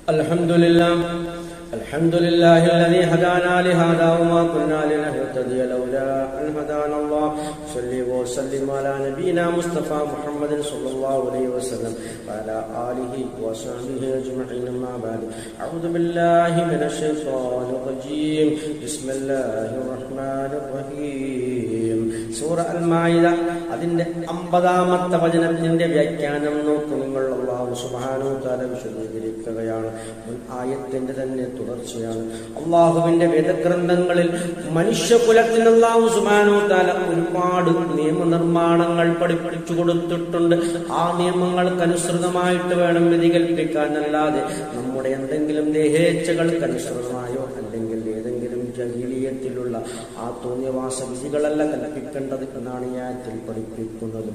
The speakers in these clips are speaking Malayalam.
الحمد لله الذي هدانا لهذا وما كنا لنهتدي لولا أن هدانا الله. صلي وسلم على نبينا مصطفى محمد صلى الله عليه وسلم وعلى آله وصحبه أجمعين. أما بعد. أعوذ بالله من الشيطان الرجيم. بسم الله الرحمن الرحيم. സൂറ അൽ-മാഇദ അതിന്റെ 50-ാമത്തെ വചനത്തിന്റെ വ്യാഖ്യാനം നോക്കുമ്പോൾ അല്ലാഹു സുബ്ഹാനഹു വ തആല വിശദീകരിക്കുകയാണ്. മുൻ ആയത്തിന്റെ തന്നെ തുടർച്ചയാണ്. അല്ലാഹുവിന്റെ വേദഗ്രന്ഥങ്ങളിൽ മനുഷ്യകുലത്തിന് അല്ലാഹു സുബ്ഹാനഹു വ തആല ഒരുപാട് നിയമനിർമ്മാണങ്ങൾ പഠിപ്പിച്ചു കൊടുത്തിട്ടുണ്ട്. ആ നിയമങ്ങൾക്കനുസൃതമായിട്ട് വേണം വിധി കൽപ്പിക്കാൻ, അല്ലാതെ നമ്മുടെ എന്തെങ്കിലും ദേഹേച്ഛകൾക്ക് അനുസൃതമായോ അല്ലെങ്കിൽ ഏതെങ്കിലും ജാഹിലിയ്യത്തിലുള്ള ആ തോന്നിയവാസ വിധികളല്ല കൽപ്പിക്കേണ്ടത് എന്നാണ് ഈ ആയത്തിൽ പഠിപ്പിക്കുന്നത്.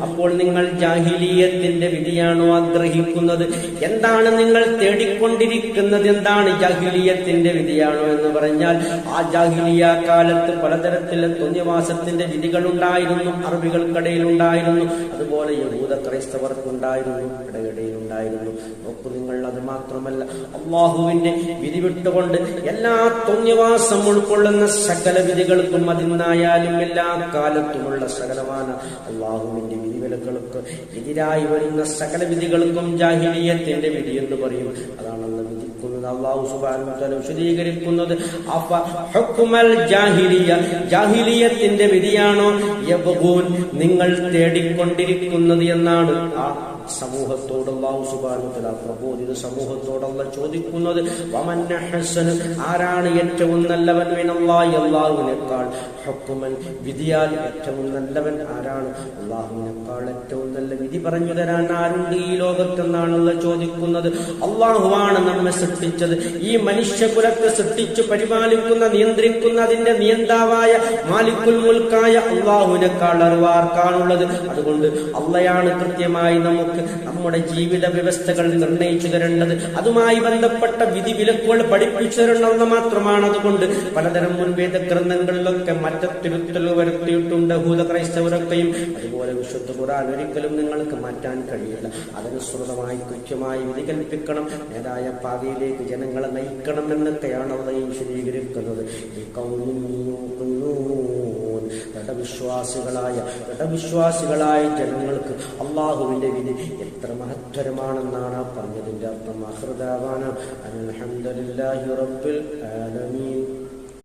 അപ്പോൾ നിങ്ങൾ ജാഹിലിയ്യത്തിന്റെ വിധിയാണോ ആഗ്രഹിക്കുന്നത്? എന്താണ് നിങ്ങൾ തേടിക്കൊണ്ടിരിക്കുന്നത്? എന്താണ് ജാഹിലിയ്യത്തിന്റെ വിധിയാണോ എന്ന് പറഞ്ഞാൽ, ആ ജാഹിലിയ കാലത്ത് പലതരത്തിലുള്ള തോന്നിയവാസത്തിന്റെ വിധികളുണ്ടായിരുന്നു, അറബികൾക്കിടയിൽ ഉണ്ടായിരുന്നു, അതുപോലെ യഹൂദ ക്രൈസ്തവർക്കുണ്ടായിരുന്നു, ഇടയിലുണ്ടായിരുന്നു. നോക്കൂ നിങ്ങൾ, അത് മാത്രമല്ല അള്ളാഹുവിന്റെ വിധി വിട്ടുകൊണ്ട് എല്ലാ തോന്നിയവാസം ഉൾക്കൊള്ളുന്ന സകല വിധികൾക്കും അതിനായാലും എല്ലാ കാലത്തുമുള്ള സകലമായ അള്ളാഹുവിന്റെ വിധിവിലകൾക്ക് എതിരായി വരുന്ന സകല വിധികൾക്കും ജാഹിലിയ്യത്തിന്റെ വിധി എന്ന് പറയും. അതാണെന്ന് വിധിക്കുന്നത് അള്ളാഹു സുബ്ഹാനഹു വ തആല വിശദീകരിക്കുന്നത്. ജാഹിലിയ്യത്തിന്റെ വിധിയാണോ യബ്ഗൂൻ നിങ്ങൾ തേടിക്കൊണ്ടിരിക്കുന്നത് എന്നാണ് ആ സമൂഹത്തോട് അല്ലാഹു സുബ്ഹാനഹു വ തആല പ്രബോധിത സമൂഹത്തോട് അല്ലാഹു ചോദിക്കുന്നത്. വമൻ അഹ്സനു ആരാണ് ഏറ്റവും നല്ലവൻ മിനല്ലാഹി അല്ലാഹുവിനേക്കാൾ ഹുക്മൻ വിധിയാൽ ഏറ്റവും നല്ലവൻ ആരാണ്? അല്ലാഹുവിനേക്കാൾ ഏറ്റവും നല്ല വിധി പറഞ്ഞു തരാൻ ആരുണ്ട് ഈ ലോകത്തെന്നാണ് അല്ലാഹു ചോദിക്കുന്നത്. അല്ലാഹുവാണ് നമ്മെ സൃഷ്ടിച്ചത്. ഈ മനുഷ്യകുലത്തെ സൃഷ്ടിച്ചു പരിപാലിക്കുന്ന നിയന്ത്രിക്കുന്ന അതിന്റെ നിയന്താവായ മാലിക്കുൽ മുൽക്കായ അല്ലാഹുവിനേക്കാൾ അറിവാർക്കാണുള്ളത്. അതുകൊണ്ട് അല്ലാഹയാണ് കൃത്യമായി നമുക്ക് നമ്മുടെ ജീവിത വ്യവസ്ഥകൾ നിർണയിച്ചു തരേണ്ടത്. അതുമായി ബന്ധപ്പെട്ട വിധി വിലക്കുകൾ പഠിപ്പിച്ചു തരണമെന്ന് മാത്രമാണ്. അതുകൊണ്ട് പലതരം മുൻവേദ ഗ്രന്ഥങ്ങളിലൊക്കെ മറ്റത്തിരുത്തൽ വരുത്തിയിട്ടുണ്ട് യഹൂദ ക്രൈസ്തവരൊക്കെയും. അതുപോലെ വിശുദ്ധ ഖുർആൻ ഒരിക്കലും നിങ്ങൾക്ക് മാറ്റാൻ കഴിയില്ല. അതനുസൃതമായി കൃത്യമായി വിധി കൽപ്പിക്കണം, നേരായ പാതയിലേക്ക് ജനങ്ങളെ നയിക്കണം എന്നൊക്കെയാണ് അവിടെ വിശദീകരിക്കുന്നത്. ദൃഢവിശ്വാസികളായ ജനങ്ങൾക്ക് അള്ളാഹുവിന്റെ വിധി എത്ര മഹത്തരമാണെന്നാണ് പറഞ്ഞതിന്റെ അർത്ഥം. അൽഹംദുലില്ലാഹി റബ്ബിൽ ആലമീൻ.